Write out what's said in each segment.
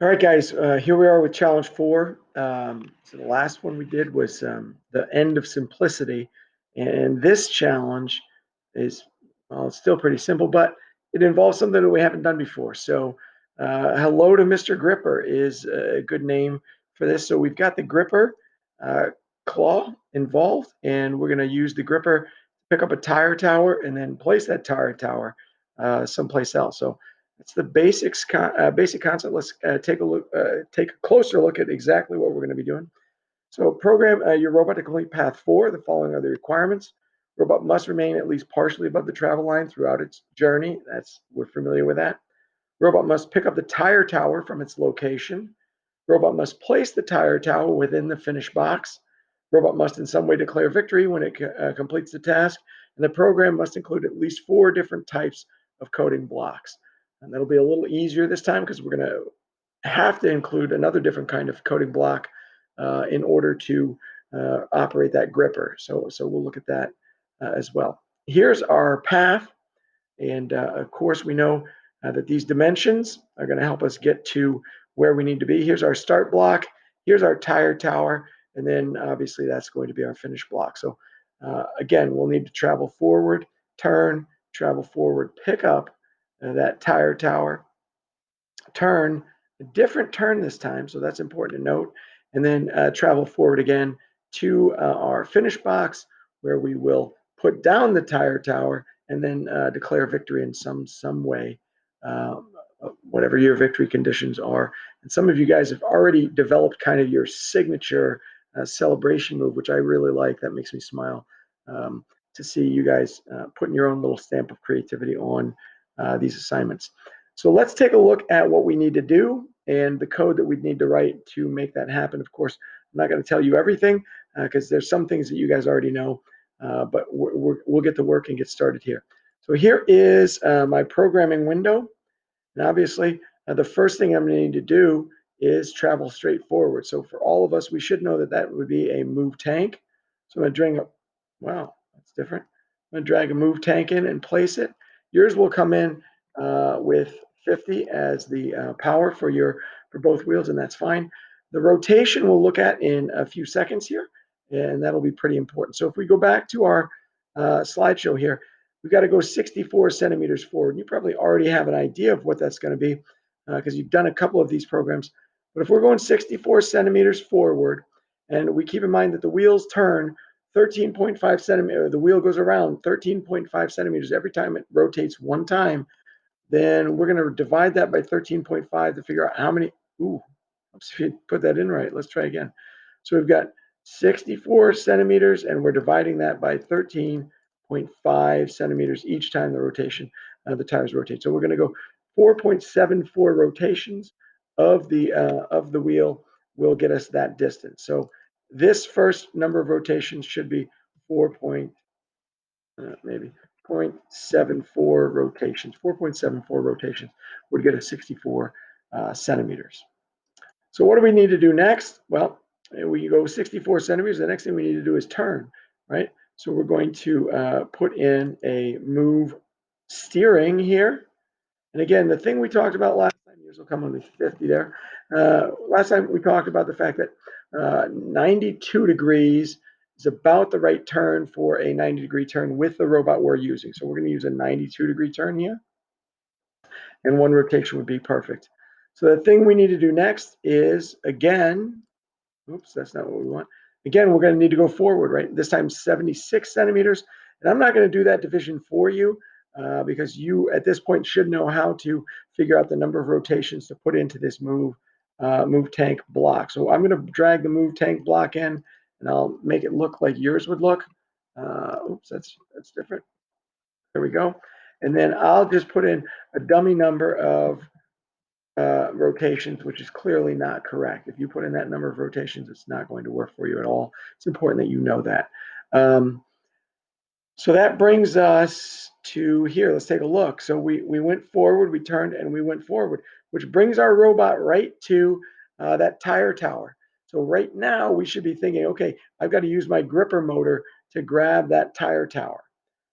All right, guys, here we are with challenge four. So the last one we did was the end of simplicity. And this challenge is, well, it's still pretty simple, but it involves something that we haven't done before. So hello to Mr. Gripper is a good name for this. So we've got the gripper uh, claw involved, and we're going to use the gripper to pick up a tire tower and then place that tire tower someplace else. So it's the basic concept. Let's take a closer look at exactly what we're going to be doing. So program your robot to complete path 4. The following are the requirements. Robot must remain at least partially above the travel line throughout its journey. We're familiar with that. Robot must pick up the tire tower from its location. Robot must place the tire tower within the finished box. Robot must in some way declare victory when it completes the task. And the program must include at least 4 different types of coding blocks. And that'll be a little easier this time because we're going to have to include another different kind of coding block in order to operate that gripper. So we'll look at that as well. Here's our path. And of course, we know that these dimensions are going to help us get to where we need to be. Here's our start block. Here's our tire tower. And then obviously that's going to be our finish block. So again, we'll need to travel forward, turn, travel forward, pick up that tire tower, turn, a different turn this time. So that's important to note. And then travel forward again to our finish box where we will put down the tire tower and then declare victory in some way, whatever your victory conditions are. And some of you guys have already developed kind of your signature celebration move, which I really like. That makes me smile to see you guys putting your own little stamp of creativity on these assignments. So let's take a look at what we need to do and the code that we need to write to make that happen. Of course, I'm not going to tell you everything because there's some things that you guys already know, but we'll get to work and get started here. So here is my programming window. And obviously, the first thing I'm going to need to do is travel straight forward. So for all of us, we should know that that would be a move tank. So I'm going to drag a, wow, that's different. I'm going to drag a move tank in and place it. Yours will come in with 50 as the power for both wheels, and that's fine. The rotation we'll look at in a few seconds here, and that'll be pretty important. So if we go back to our slideshow here, we've got to go 64 centimeters forward. And you probably already have an idea of what that's going to be because you've done a couple of these programs. But if we're going 64 centimeters forward, and we keep in mind that the wheels turn 13.5 centimeters, the wheel goes around 13.5 centimeters every time it rotates one time, then we're going to divide that by 13.5 to figure out how many. Ooh, let's put that in right. Let's try again. So we've got 64 centimeters, and we're dividing that by 13.5 centimeters each time the tires rotate. So we're going to go 4.74 rotations of the wheel will get us that distance. So this first number of rotations should be 4. Maybe 0.74 rotations. 4.74 rotations would get us 64 centimeters. So what do we need to do next? Well, we go 64 centimeters. The next thing we need to do is turn, right? So we're going to put in a move steering here. And again, the thing we talked about last time, yours will come on the 50 there. Last time we talked about the fact that 92 degrees is about the right turn for a 90-degree turn with the robot we're using. So we're going to use a 92-degree turn here, and one rotation would be perfect. So the thing we need to do next is, again, oops, that's not what we want. Again, we're going to need to go forward, right? This time 76 centimeters. And I'm not going to do that division for you because you, at this point, should know how to figure out the number of rotations to put into this move tank block. So I'm going to drag the move tank block in, and I'll make it look like yours would look. Oops, that's different. There we go. And then I'll just put in a dummy number of rotations, which is clearly not correct. If you put in that number of rotations, it's not going to work for you at all. It's important that you know that. So that brings us to here. Let's take a look. So we went forward, we turned, and we went forward, which brings our robot right to that tire tower. So right now we should be thinking, okay, I've got to use my gripper motor to grab that tire tower.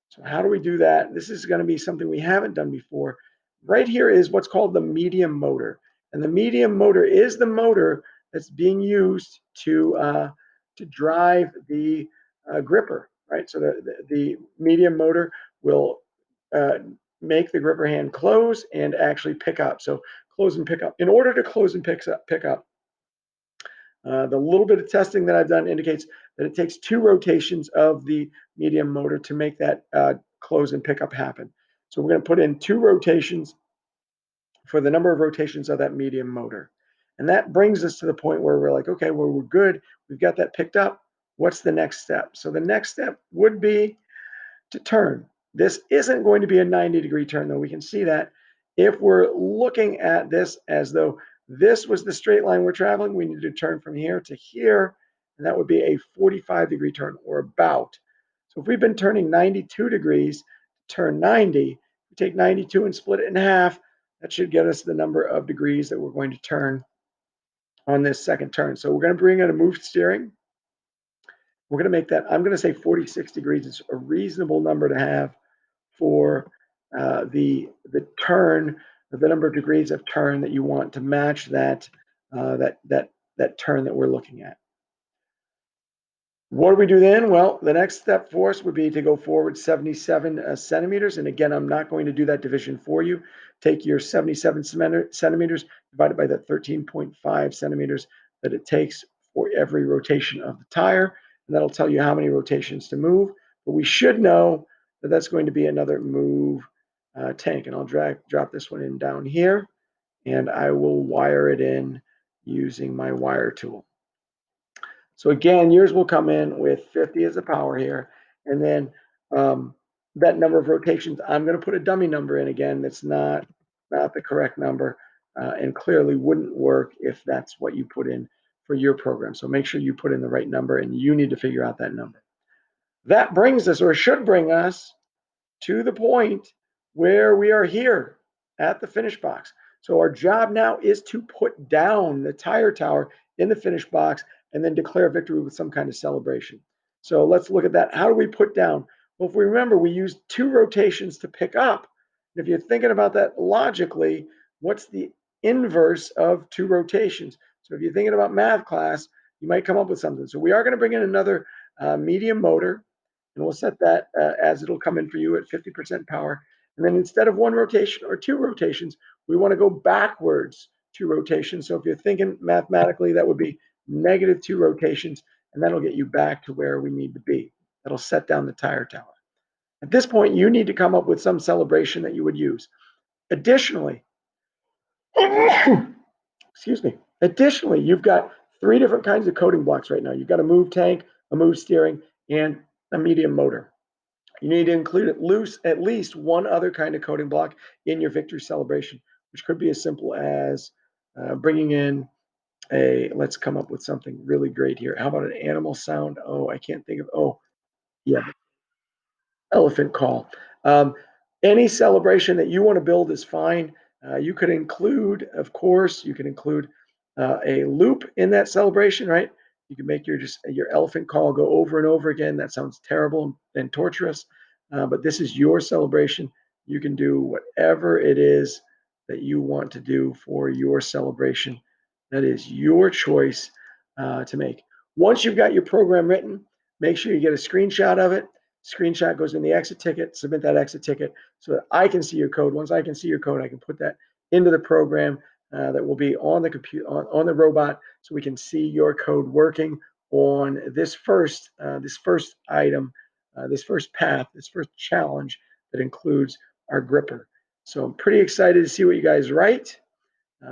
So how do we do that? This is going to be something we haven't done before. Right here is what's called the medium motor. And the medium motor is the motor that's being used to drive the gripper, right? So the medium motor will uh, make the gripper hand close and actually pick up. So close and pick up. In order to close and pick up, the little bit of testing that I've done indicates that it takes 2 rotations of the medium motor to make that close and pick up happen. So we're going to put in 2 rotations for the number of rotations of that medium motor. And that brings us to the point where we're like, okay, well, we're good. We've got that picked up. What's the next step? So the next step would be to turn. This isn't going to be a 90-degree turn, though. We can see that if we're looking at this as though this was the straight line we're traveling, we need to turn from here to here, and that would be a 45-degree turn, or about. So if we've been turning 92 degrees, turn 90, we take 92 and split it in half, that should get us the number of degrees that we're going to turn on this second turn. So we're going to bring in a move steering. We're going to make that, I'm going to say 46 degrees is a reasonable number to have for the turn, the number of degrees of turn that you want to match that that turn that we're looking at. What do we do then? Well, the next step for us would be to go forward 77 centimeters. And again, I'm not going to do that division for you. Take your 77 centimeters divided by the 13.5 centimeters that it takes for every rotation of the tire. And that'll tell you how many rotations to move. But we should know that that's going to be another move tank. And I'll drop this one in down here. And I will wire it in using my wire tool. So again, yours will come in with 50 as a power here. And then that number of rotations, I'm going to put a dummy number in again. That's not the correct number and clearly wouldn't work if that's what you put in for your program. So make sure you put in the right number and you need to figure out that number. That brings us, or should bring us, to the point where we are here at the finish box. So our job now is to put down the tire tower in the finish box and then declare victory with some kind of celebration. So let's look at that. How do we put down? Well, if we remember, we used 2 rotations to pick up. And if you're thinking about that logically, what's the inverse of 2 rotations? So if you're thinking about math class, you might come up with something. So we are going to bring in another medium motor, and we'll set that as it'll come in for you at 50% power. And then instead of 1 rotation or 2 rotations, we want to go backwards 2 rotations. So if you're thinking mathematically, that would be -2 rotations, and that'll get you back to where we need to be. That'll set down the tire tower. At this point, you need to come up with some celebration that you would use. Additionally, excuse me. Additionally, you've got 3 different kinds of coating blocks right now. You've got a move tank, a move steering, and a medium motor. You need to include at least 1 other kind of coating block in your victory celebration, which could be as simple as bringing in let's come up with something really great here. How about an animal sound? Oh, I can't think of, yeah, elephant call. Um, any celebration that you want to build is fine. You could include, of course, you can include a loop in that celebration, right? You can make your elephant call go over and over again. That sounds terrible and torturous, but this is your celebration. You can do whatever it is that you want to do for your celebration. That is your choice to make. Once you've got your program written, make sure you get a screenshot of it. Screenshot goes in the exit ticket, submit that exit ticket so that I can see your code. Once I can see your code, I can put that into the program that will be on the computer, on the robot, so we can see your code working on this first item, this first path, this first challenge that includes our gripper. So I'm pretty excited to see what you guys write.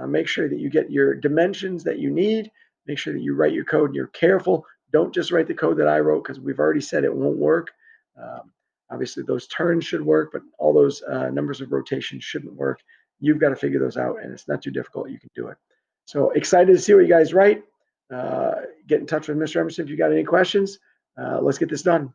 Make sure that you get your dimensions that you need. Make sure that you write your code and you're careful. Don't just write the code that I wrote because we've already said it won't work. Um, obviously, those turns should work, but all those numbers of rotation shouldn't work. You've got to figure those out, and it's not too difficult. You can do it. So excited to see what you guys write. Get in touch with Mr. Emerson if you got any questions. Let's get this done.